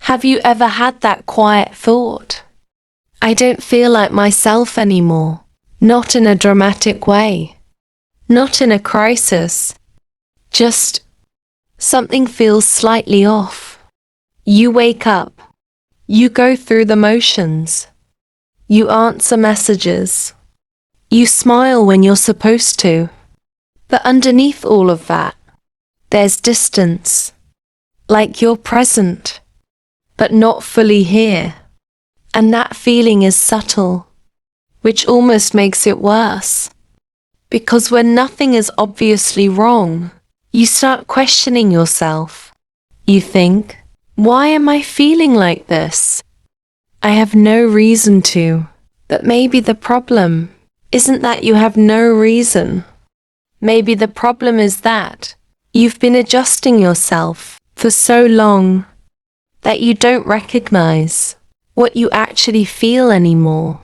Have you ever had that quiet thought? I don't feel like myself anymore. Not in a dramatic way. Not in a crisis. Just something feels slightly off. You wake up. You go through the motions. You answer messages. You smile when you're supposed to. But underneath all of that, there's distance. Like you're present, but not fully here. And that feeling is subtle, which almost makes it worse. Because when nothing is obviously wrong, you start questioning yourself. You think, why am I feeling like this? I have no reason to. But maybe the problem isn't that you have no reason. Maybe the problem is that you've been adjusting yourself for so long that you don't recognize what you actually feel anymore.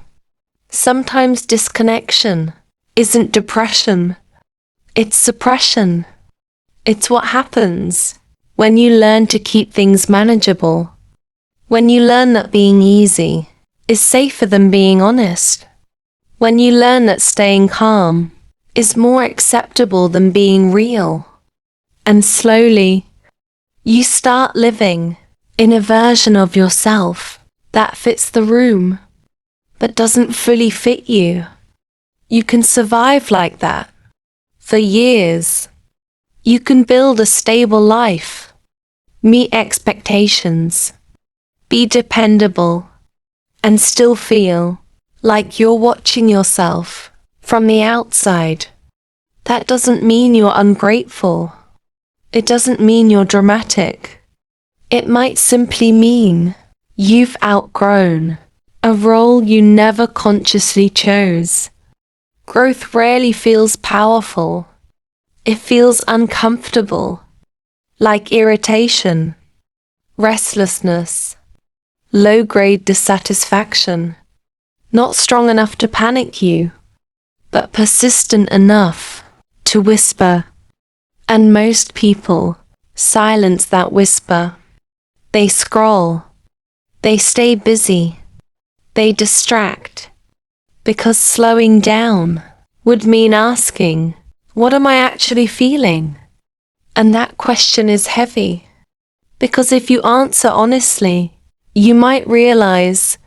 Sometimes disconnection isn't depression, it's suppression. It's what happens when you learn to keep things manageable, when you learn that being easy is safer than being honest, when you learn that staying calm is more acceptable than being real. And slowly, you start living in a version of yourself that fits the room, but doesn't fully fit you. You can survive like that for years. You can build a stable life, meet expectations, be dependable, and still feel like you're watching yourself from the outside. That doesn't mean you're ungrateful. It doesn't mean you're dramatic. It might simply mean you've outgrown a role you never consciously chose. Growth rarely feels powerful. It feels uncomfortable, like irritation, restlessness, low-grade dissatisfaction. Not strong enough to panic you, but persistent enough to whisper. And most people silence that whisper. They scroll. They stay busy. They distract. Because slowing down would mean asking, what am I actually feeling? And that question is heavy. Because if you answer honestly, you might realize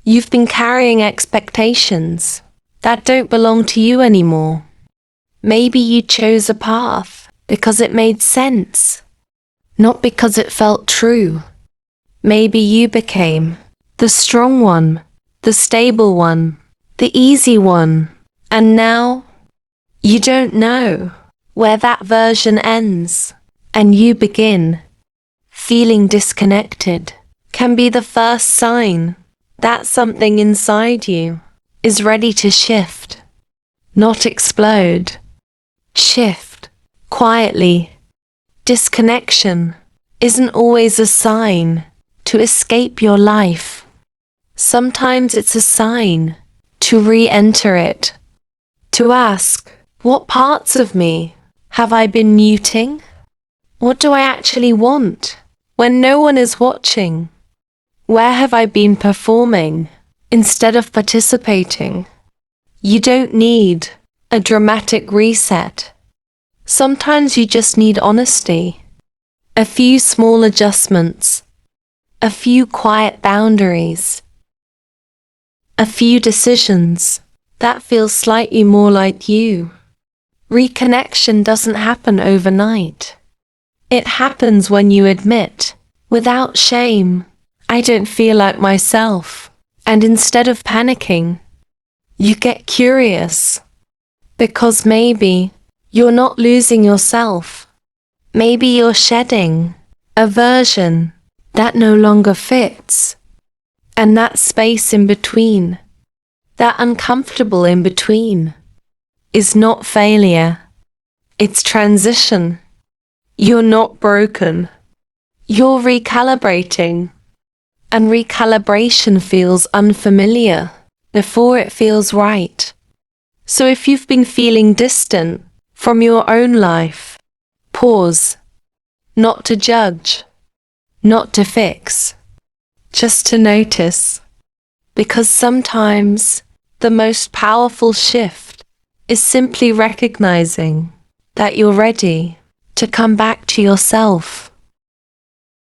you've been carrying expectations that don't belong to you anymore. Maybe you chose a path because it made sense, not because it felt true. Maybe you became the strong one, the stable one, the easy one, and now you don't know where that version ends, and you begin. Feeling disconnected can be the first sign that something inside you is ready to shift, not explode. Shift, quietly. Disconnection isn't always a sign to escape your life. Sometimes it's a sign to re-enter it, to ask, what parts of me have I been muting? What do I actually want when no one is watching? Where have I been performing instead of participating? You don't need a dramatic reset. Sometimes you just need honesty. A few small adjustments. A few quiet boundaries. A few decisions that feel slightly more like you. Reconnection doesn't happen overnight. It happens when you admit, without shame, I don't feel like myself. And instead of panicking, you get curious. Because maybe you're not losing yourself. Maybe you're shedding a version that no longer fits. And that space in between, that uncomfortable in between, is not failure. It's transition. You're not broken. You're recalibrating. And recalibration feels unfamiliar before it feels right. So if you've been feeling distant from your own life, pause. Not to judge. Not to fix. just to notice. Because sometimes the most powerful shift is simply recognizing that you're ready to come back to yourself.